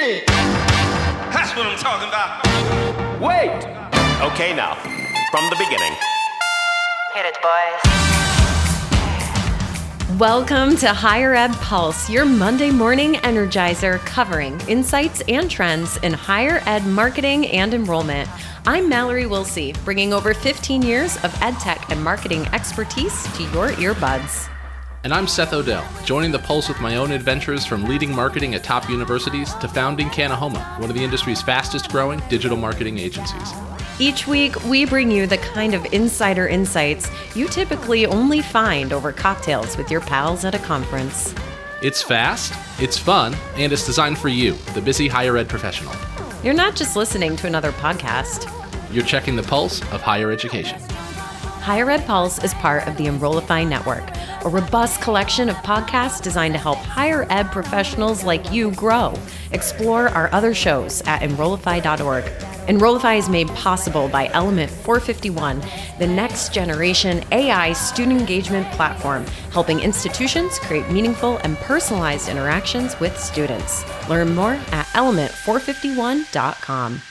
shit. That's what I'm talking about. Wait! Okay, now, from the beginning. Hit it, boys. Welcome to Higher Ed Pulse, your Monday morning energizer covering insights and trends in higher ed marketing and enrollment. I'm Mallory Wilsey, bringing over 15 years of ed tech and marketing expertise to your earbuds. And I'm Seth Odell, joining the Pulse with my own adventures from leading marketing at top universities to founding Kanahoma, one of the industry's fastest growing digital marketing agencies. Each week, we bring you the kind of insider insights you typically only find over cocktails with your pals at a conference. It's fast, it's fun, and it's designed for you, the busy higher ed professional. You're not just listening to another podcast. You're checking the pulse of higher education. Higher Ed Pulse is part of the Enrollify Network, a robust collection of podcasts designed to help higher ed professionals like you grow. Explore our other shows at enrollify.org. Enrollify is made possible by Element 451, the next generation AI student engagement platform, helping institutions create meaningful and personalized interactions with students. Learn more at element451.com.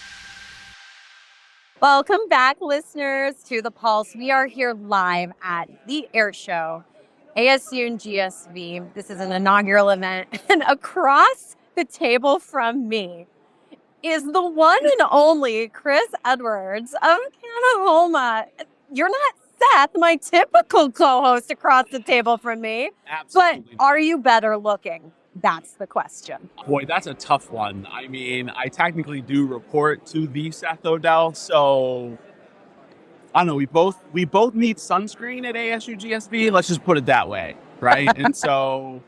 Welcome back, listeners, to The Pulse. We are here live at the AIR Show, ASU and GSV. This is an inaugural event. And across the table from me is the one and only Chris Edwards of Kanahoma. You're not Seth, my typical co-host across the table from me. Absolutely. But are you better looking? That's the question. Boy, that's a tough one. I mean, I technically do report to the Seth Odell, so I don't know. We both need sunscreen at ASU GSV. Let's just put it that way, right? And so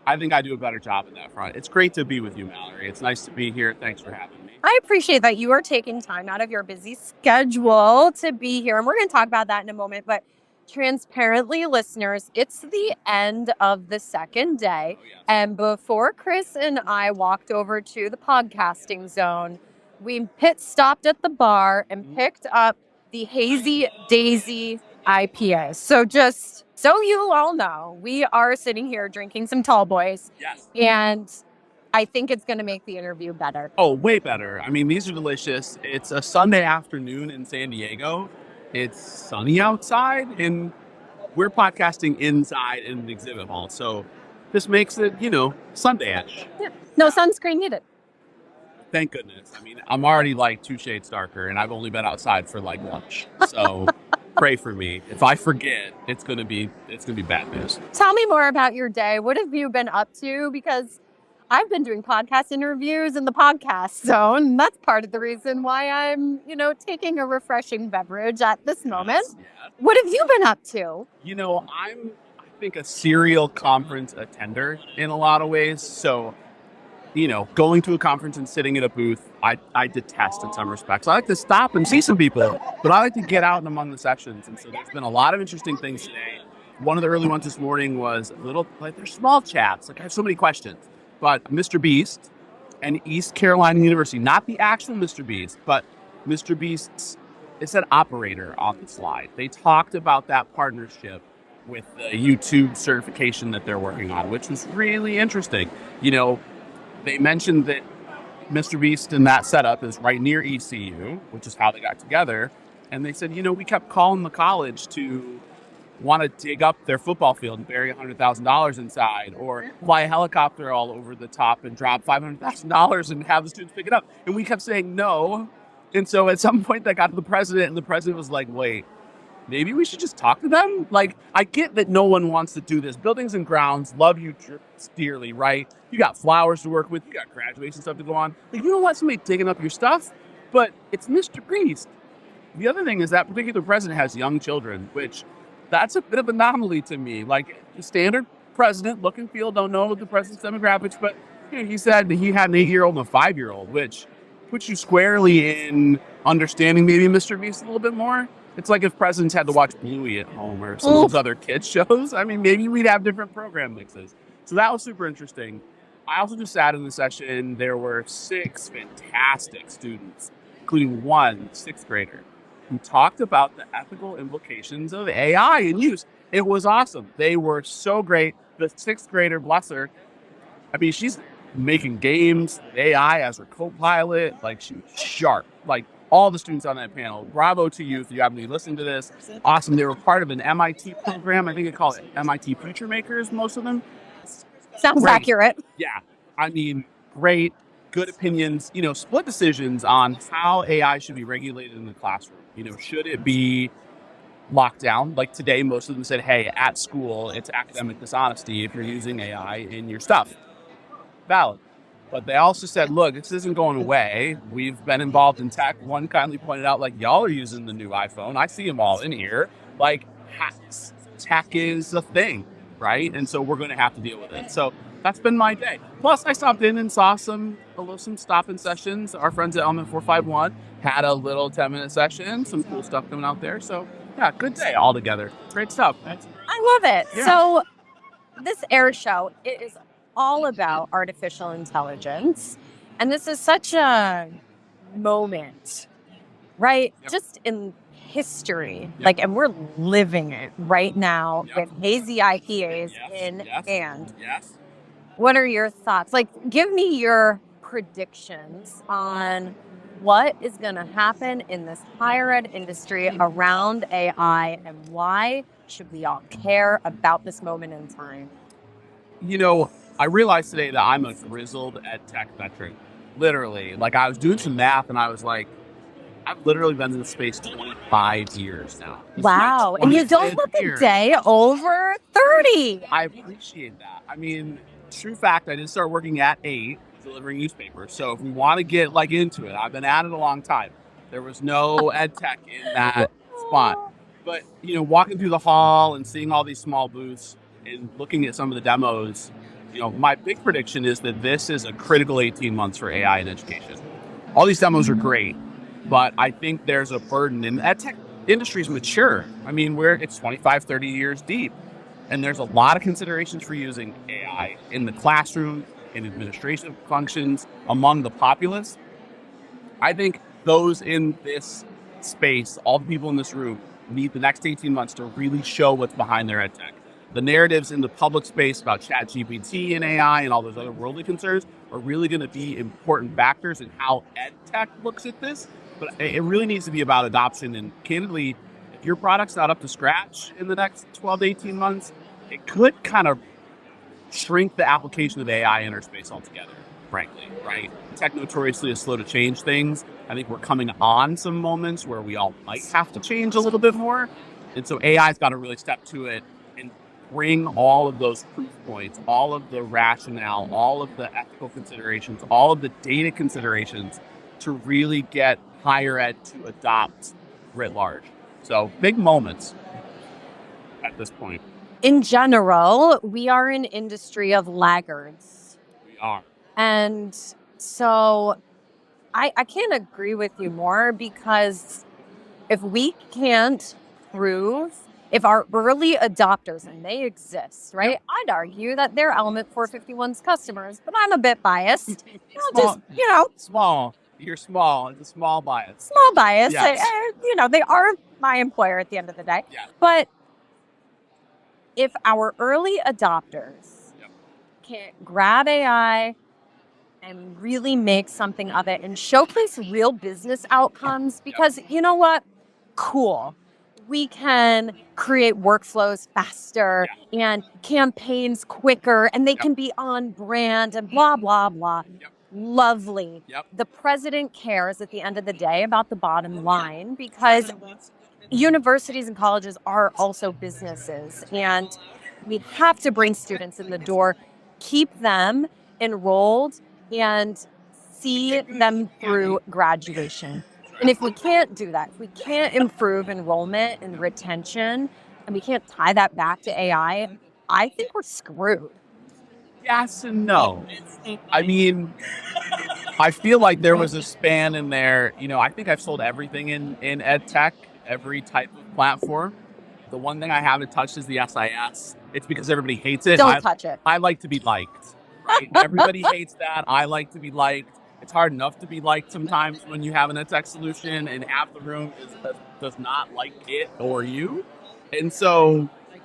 I think I do a better job in that front. It's great to be with you, Mallory. It's nice to be here. Thanks for having me. I appreciate that you are taking time out of your busy schedule to be here, and we're going to talk about that in a moment. But transparently, listeners, it's the end of the second day. Oh, yes. And before Chris and I walked over to the podcasting zone, we pit stopped at the bar and picked up the Hazy Daisy IPAs. So just so you all know, we are sitting here drinking some tall boys. Yes. And I think it's going to make the interview better. Oh, way better. I mean, these are delicious. It's a Sunday afternoon in San Diego. It's sunny outside, and we're podcasting inside in an exhibit hall. So this makes it, Sunday-ish. Yeah. No sunscreen needed. Thank goodness. I mean, I'm already like 2 shades darker, and I've only been outside for like lunch. So pray for me. If I forget, it's gonna be bad news. Tell me more about your day. What have you been up to? Because I've been doing podcast interviews in the podcast zone. That's part of the reason why I'm, taking a refreshing beverage at this moment. Yes. What have you been up to? I'm, I think, a serial conference attender in a lot of ways. So, going to a conference and sitting at a booth, I detest in some respects. I like to stop and see some people, but I like to get out and among the sessions. And so there's been a lot of interesting things today. One of the early ones this morning was they're small chats. Like, I have so many questions. But Mr. Beast and East Carolina University, not the actual Mr. Beast, but Mr. Beast's, it said operator on the slide. They talked about that partnership with the YouTube certification that they're working on, which was really interesting. They mentioned that Mr. Beast in that setup is right near ECU, which is how they got together. And they said, we kept calling the college to want to dig up their football field and bury $100,000 inside, or fly a helicopter all over the top and drop $500,000 and have the students pick it up. And we kept saying no. And so at some point that got to the president, and the president was like, wait, maybe we should just talk to them? Like, I get that no one wants to do this. Buildings and grounds love you dearly, right? You got flowers to work with. You got graduation stuff to go on. Like, you don't want somebody digging up your stuff, but it's Mr. Beast. The other thing is that particular president has young children, which that's a bit of an anomaly to me. Like, the standard president, look and feel, don't know the president's demographics, but he said that he had an 8-year-old and a 5-year-old, which puts you squarely in understanding maybe Mr. Beast a little bit more. It's like if presidents had to watch Bluey at home or some of those other kids shows. I mean, maybe we'd have different program mixes. So that was super interesting. I also just sat in the session. There were 6 fantastic students, including one 6th grader, who talked about the ethical implications of AI in use. It was awesome. They were so great. The 6th grader, bless her, I mean, she's making games, AI as her co-pilot. Like, she was sharp. Like, all the students on that panel, bravo to you if you happen to be listening to this. Awesome. They were part of an MIT program. I think they call it MIT Future Makers, most of them. Sounds Great. accurate. Yeah. I mean, great, good opinions, split decisions on how AI should be regulated in the classroom. Should it be locked down? Like today, most of them said, hey, at school, it's academic dishonesty if you're using AI in your stuff. Valid. But they also said, look, this isn't going away. We've been involved in tech. One kindly pointed out, like, y'all are using the new iPhone. I see them all in here. Like, hacks. Tech is a thing, right? And so we're going to have to deal with it. So that's been my day. Plus, I stopped in and saw some stop-in sessions. Our friends at Element 451 had a little 10-minute session. Some cool stuff coming out there. So, yeah, good day all together. Great stuff. I love it. Yeah. So this AIR show, it is all about artificial intelligence. And this is such a moment, right? Yep. Just in history. Yep. And we're living it right now Yep. with hazy IPAs Yes, in yes, hand. Yes. What are your thoughts? Give me your predictions on what is going to happen in this higher ed industry around AI and why should we all care about this moment in time? I realized today that I'm a grizzled ed tech veteran. Literally. I was doing some math and I was like, I've literally been in this space 25 years now. Wow. And you don't look a day over 30. I appreciate that. I mean, true fact, I did start working at 8, delivering newspapers. So if we want to get into it, I've been at it a long time. There was no ed tech in that spot. But, walking through the hall and seeing all these small booths and looking at some of the demos, my big prediction is that this is a critical 18 months for AI in education. All these demos are great, but I think there's a burden, and ed tech industry is mature. I mean, it's 25, 30 years deep, and there's a lot of considerations for using AI in the classroom, in administrative functions, among the populace. I think those in this space, all the people in this room, need the next 18 months to really show what's behind their ed tech. The narratives in the public space about ChatGPT and AI and all those other worldly concerns are really going to be important factors in how ed tech looks at this. But it really needs to be about adoption. And candidly, if your product's not up to scratch in the next 12 to 18 months, it could kind of shrink the application of AI in our space altogether, frankly, right? Tech notoriously is slow to change things. I think we're coming on some moments where we all might have to change a little bit more. And so AI's got to really step to it and bring all of those proof points, all of the rationale, all of the ethical considerations, all of the data considerations to really get higher ed to adopt writ large. So big moments at this point. In general, we are an industry of laggards. We are. And so I can't agree with you more, because if we can't prove, if our early adopters, and they exist, right? I'd argue that they're Element 451's customers, but I'm a bit biased. Small. You're small. It's a small bias. Small bias. Yes. They are my employer at the end of the day. Yeah. But if our early adopters can't grab AI and really make something of it and showcase real business outcomes, because you know what? Cool. We can create workflows faster and campaigns quicker, and they can be on brand and blah, blah, blah. Lovely. The president cares at the end of the day about the bottom line, because universities and colleges are also businesses, and we have to bring students in the door, keep them enrolled, and see them through graduation. And if we can't do that, if we can't improve enrollment and retention, and we can't tie that back to AI, I think we're screwed. Yes and no. I mean, I feel like there was a span in there. I think I've sold everything in ed tech, every type of platform. The one thing I haven't touched is the SIS. It's because everybody hates it. Don't touch it. I like to be liked. Right? Everybody hates that. I like to be liked. It's hard enough to be liked sometimes when you have an ed tech solution and half the room does not like it or you. And so I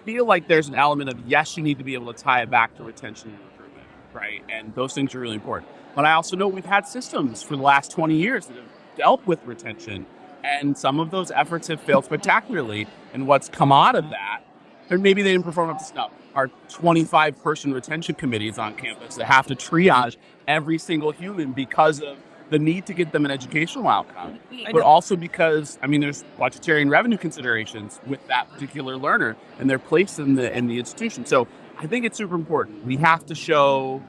feel like there's an element of, yes, you need to be able to tie it back to retention and improvement. right? And those things are really important. But I also know we've had systems for the last 20 years that have dealt with retention, and some of those efforts have failed spectacularly. And what's come out of that, or maybe they didn't perform up to snuff. Our 25-person retention committees on campus that have to triage every single human because of the need to get them an educational outcome, but also because, there's budgetary and revenue considerations with that particular learner and their place in the institution. So I think it's super important. We have to show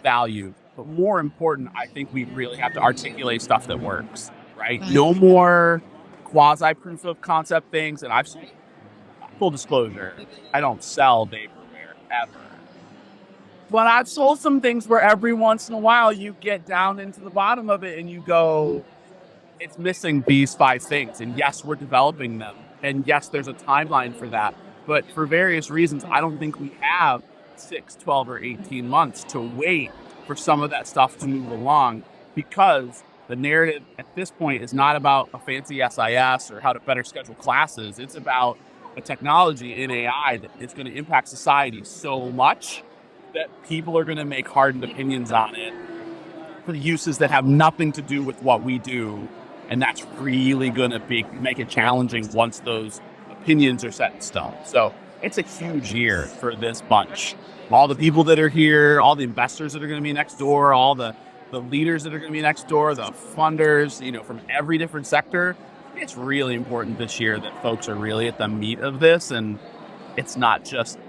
value, but more important, I think we really have to articulate stuff that works, right? No more quasi-proof of concept things. And I've seen, full disclosure, I don't sell vaporware ever. But I've sold some things where every once in a while you get down into the bottom of it and you go, it's missing these 5 things. And yes, we're developing them. And yes, there's a timeline for that. But for various reasons, I don't think we have 6, 12, or 18 months to wait for some of that stuff to move along, because the narrative at this point is not about a fancy SIS or how to better schedule classes. It's about a technology in AI that is going to impact society so much that people are going to make hardened opinions on it for uses that have nothing to do with what we do. And that's really going to make it challenging once those opinions are set in stone. So it's a huge year for this bunch. All the people that are here, all the investors that are going to be next door, all the leaders that are going to be next door, the funders, from every different sector. It's really important this year that folks are really at the meat of this, and it's not just,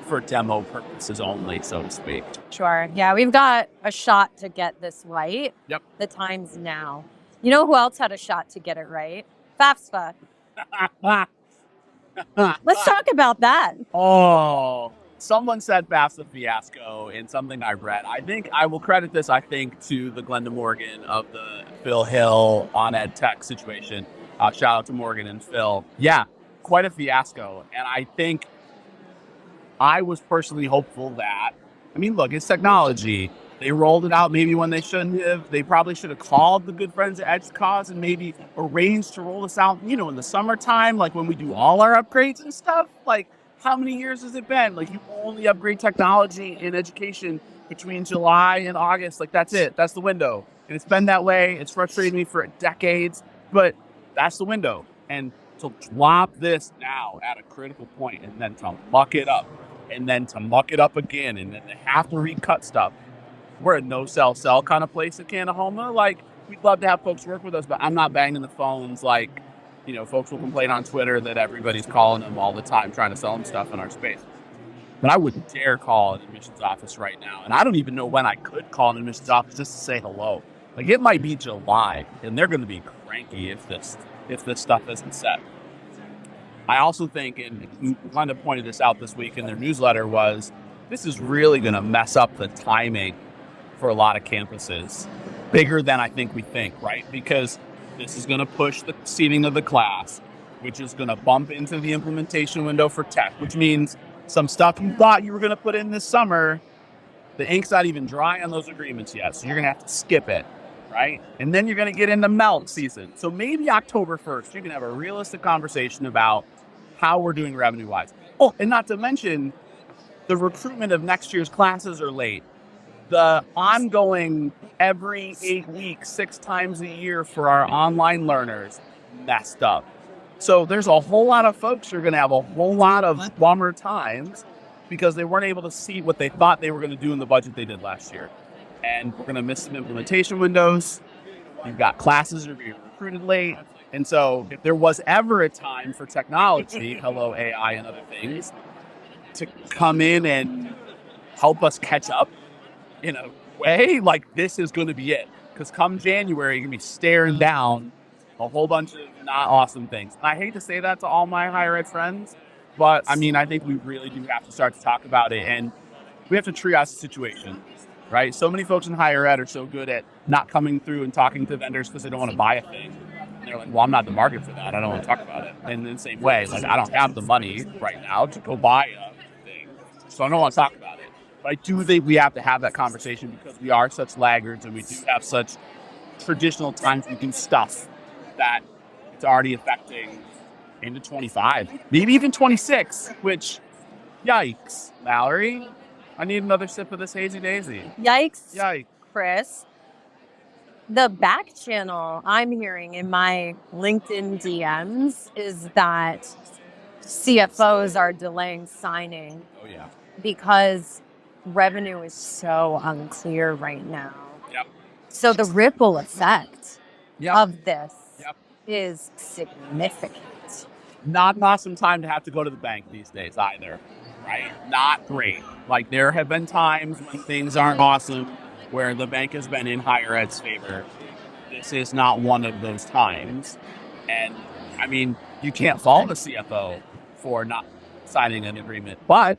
for demo purposes only, so to speak. Sure. Yeah, we've got a shot to get this right. Yep. The time's now. You know who else had a shot to get it right? FAFSA. Let's talk about that. Oh, someone said FAFSA fiasco in something I read. I think I will credit this, to the Glenda Morgan of the Phil Hill on Ed Tech situation. Shout out to Morgan and Phil. Yeah, quite a fiasco. And I think I was personally hopeful that, look, it's technology. They rolled it out maybe when they shouldn't have. They probably should have called the good friends at Edge Cause and maybe arranged to roll this out, in the summertime, like when we do all our upgrades and stuff. Like, how many years has it been? Like, you only upgrade technology in education between July and August. Like, that's it. That's the window. And it's been that way. It's frustrated me for decades, but that's the window. And to drop this now at a critical point and then to muck it up and then to muck it up again and then to have to recut stuff. We're a no-sell kind of place at Kanahoma. Like, we'd love to have folks work with us, but I'm not banging the phones like, folks will complain on Twitter that everybody's calling them all the time trying to sell them stuff in our space. But I wouldn't dare call an admissions office right now. And I don't even know when I could call an admissions office just to say hello. Like, it might be July, and they're going to be cranky if this stuff isn't set. I also think, and Glenda pointed this out this week in their newsletter, was this is really going to mess up the timing for a lot of campuses, bigger than I think we think, right? Because this is going to push the seating of the class, which is going to bump into the implementation window for tech, which means some stuff you thought you were going to put in this summer, the ink's not even dry on those agreements yet, so you're going to have to skip it, right? And then you're going to get into melt season. So maybe October 1st, you can have a realistic conversation about how we're doing revenue-wise. Oh, and not to mention, the recruitment of next year's classes are late. The ongoing every 8 weeks, 6 times a year for our online learners messed up. So there's a whole lot of folks who are going to have a whole lot of bummer times because they weren't able to see what they thought they were going to do in the budget they did last year. And we're going to miss some implementation windows. You've got classes that are being recruited late. And so if there was ever a time for technology, hello AI and other things, to come in and help us catch up in a way, like, this is going to be it. Because come January, you're going to be staring down a whole bunch of not awesome things. And I hate to say that to all my higher ed friends, but I think we really do have to start to talk about it. And we have to triage the situation, right? So many folks in higher ed are so good at not coming through and talking to vendors because they don't want to buy a thing. And they're like, well, I'm not in the market for that. I don't want to talk about it. And in the same way, like, I don't have the money right now to go buy a thing, so I don't want to talk about it. But I do think we have to have that conversation because we are such laggards and we do have such traditional times we do stuff that it's already affecting into 25, maybe even 26, which, yikes, Mallory. I need another sip of this hazy daisy. Yikes, Yikes. Chris. The back channel I'm hearing in my LinkedIn DMs is that CFOs are delaying signing Oh, yeah. because revenue is so unclear right now. Yep. So the ripple effect Yep. of this Yep. is significant. Not an awesome time to have to go to the bank these days either, right? Not great. Like, there have been times when things aren't awesome where the bank has been in higher ed's favor. This is not one of those times. And, I mean, you can't fault a CFO for not signing an agreement. But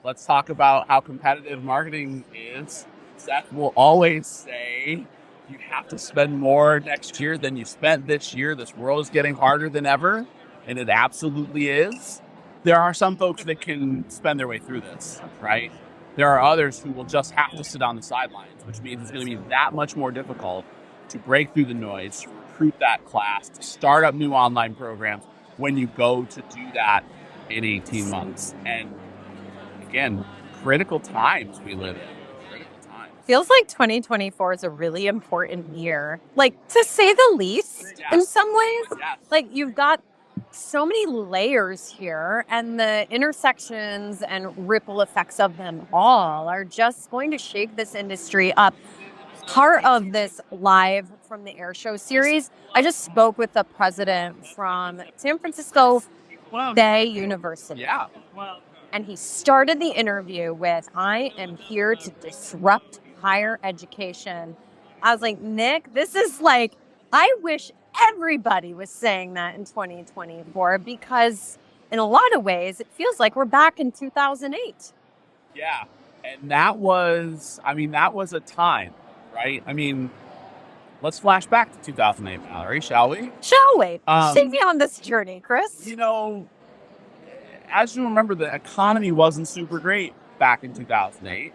let's talk about how competitive marketing is. Seth will always say you have to spend more next year than you spent this year. This world is getting harder than ever. And it absolutely is. There are some folks that can spend their way through this, right? There are others who will just have to sit on the sidelines, which means it's going to be that much more difficult to break through the noise, to recruit that class, to start up new online programs when you go to do that in 18 months. And again, critical times we live in. Critical times. Feels like 2024 is a really important year, like, to say the least, in Yes. some ways. Yes. Like, you've got so many layers here, and the intersections and ripple effects of them all are just going to shake this industry up. Part of this live from the Air Show series, I just spoke with the president from San Francisco Bay University. Yeah. And he started the interview with, "I am here to disrupt higher education." I was like, Nick, this is like, I wish everybody was saying that in 2024, because in a lot of ways, it feels like we're back in 2008. Yeah. And that was a time, right? I mean, let's flash back to 2008, Mallory, shall we? Shall we? Um, Take me on this journey, Chris. You know, as you remember, the economy wasn't super great back in 2008.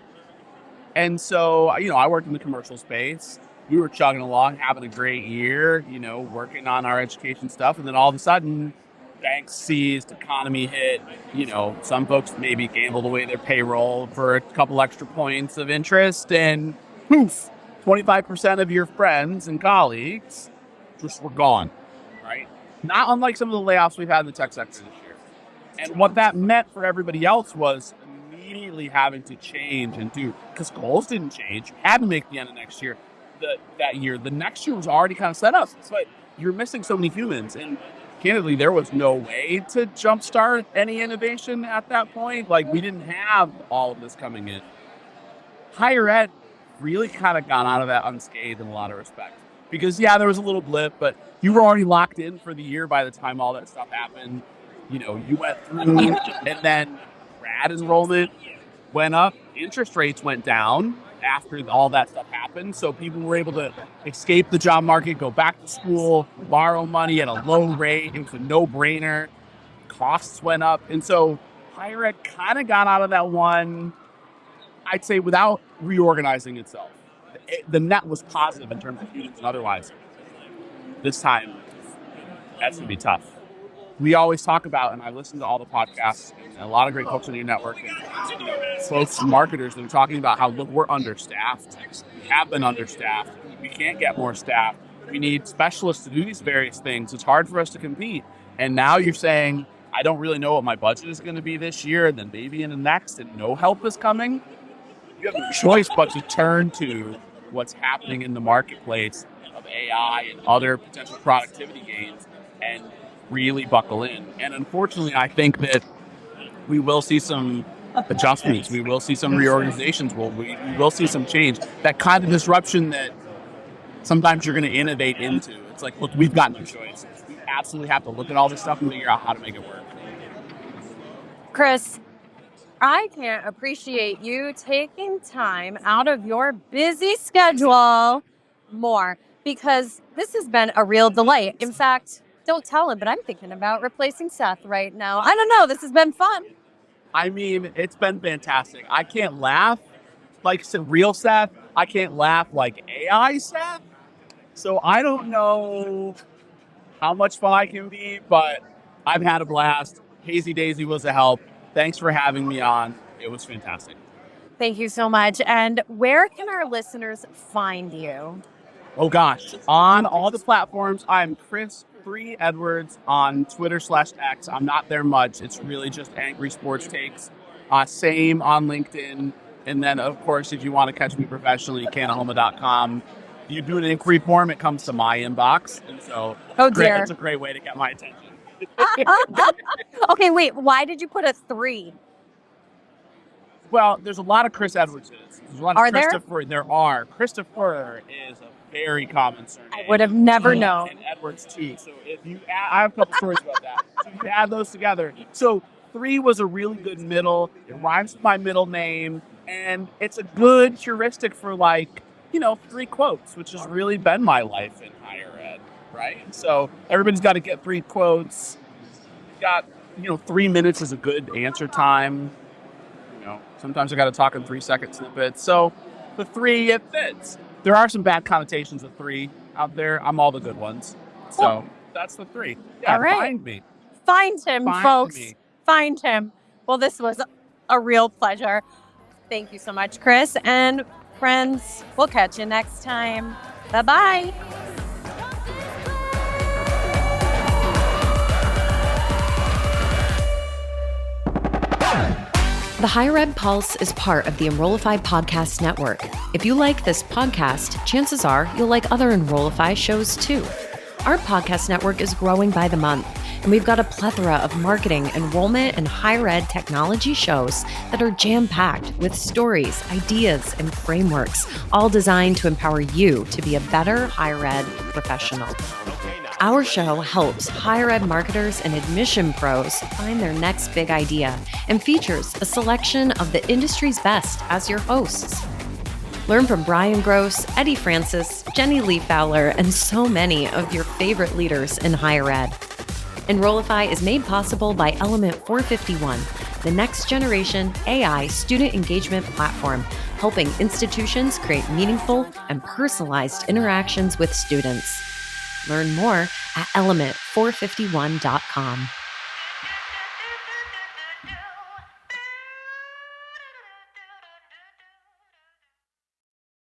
And so, you know, I worked in the commercial space. We were chugging along, having a great year, you know, working on our education stuff. And then all of a sudden, banks seized, economy hit. You know, some folks maybe gambled away their payroll for a couple extra points of interest. And poof, 25% of your friends and colleagues just were gone, right? Not unlike some of the layoffs we've had in the tech sector this year. And what that meant for everybody else was immediately having to change and do, because goals didn't change. You had to make the end of next year. That year, the next year was already kind of set up, but you're missing so many humans. And candidly, there was no way to jumpstart any innovation at that point. Like, we didn't have all of this coming in. Higher ed really kind of got out of that unscathed in a lot of respects. Because, yeah, there was a little blip, but you were already locked in for the year by the time all that stuff happened. You know, you went through, and then grad enrollment went up, interest rates went down after all that stuff happened. So people were able to escape the job market, go back to school, borrow money at a low rate. It was a no-brainer. Costs went up. And so higher ed kind of got out of that one, I'd say, without reorganizing itself. The net was positive in terms of students and otherwise. This time, that's going to be tough. We always talk about, and I listen to all the podcasts, and a lot of great folks on your network, and, you know, folks, marketers, that are talking about how, look, we're understaffed. We have been understaffed. We can't get more staff. We need specialists to do these various things. It's hard for us to compete. And now you're saying, I don't really know what my budget is going to be this year, and then maybe in the next, and no help is coming. You have no choice but to turn to what's happening in the marketplace of AI and other potential productivity gains and really buckle in. And unfortunately, I think that we will see some adjustments. We will see some reorganizations. We will see some change. That kind of disruption that sometimes you're going to innovate into. It's like, look, we've got no choice. We absolutely have to look at all this stuff and figure out how to make it work. Chris, I can't appreciate you taking time out of your busy schedule more, because this has been a real delight. In fact, don't tell him, but I'm thinking about replacing Seth right now. I don't know. This has been fun. I mean, it's been fantastic. I can't laugh like some real Seth. I can't laugh like AI Seth. So I don't know how much fun I can be, but I've had a blast. Hazy Daisy was a help. Thanks for having me on. It was fantastic. Thank you so much. And where can our listeners find you? Oh gosh, on all the platforms, I'm Chris 3 Edwards on Twitter/X. I'm not there much. It's really just Angry Sports Takes. Same on LinkedIn. And then, of course, if you want to catch me professionally, Kanahoma.com. If you do an inquiry form, it comes to my inbox. And so Oh, dear. it's a great way to get my attention. Okay, wait. Why did you put a 3? Well, there's a lot of Chris Edwardses. There's a lot of Are there? Christopher. There are. Christopher is a very common surname. I would have never known. And Edwards too. So if you add, I have a couple stories about that. So you add those together. So 3 was a really good middle. It rhymes with my middle name, and it's a good heuristic for 3 quotes, which has really been my life in higher ed, right? So everybody's got to get 3 quotes. Got 3 minutes is a good answer time. Sometimes I got to talk in 3-second snippets. So the 3, it fits. There are some bad connotations of 3 out there. I'm all the good ones. So that's the 3. Yeah, All right. Find me. Find him, Find folks. me. Find him. Well, this was a real pleasure. Thank you so much, Chris. And friends, we'll catch you next time. Bye-bye. The Higher Ed Pulse is part of the Enrollify Podcast Network. If you like this podcast, chances are you'll like other Enrollify shows too. Our podcast network is growing by the month, and we've got a plethora of marketing, enrollment, and higher ed technology shows that are jam-packed with stories, ideas, and frameworks, all designed to empower you to be a better higher ed professional. Our show helps higher ed marketers and admission pros find their next big idea and features a selection of the industry's best as your hosts. Learn from Brian Gross, Eddie Francis, Jenny Lee Fowler, and so many of your favorite leaders in higher ed. Enrollify is made possible by Element 451, the next generation AI student engagement platform, helping institutions create meaningful and personalized interactions with students. Learn more at element451.com.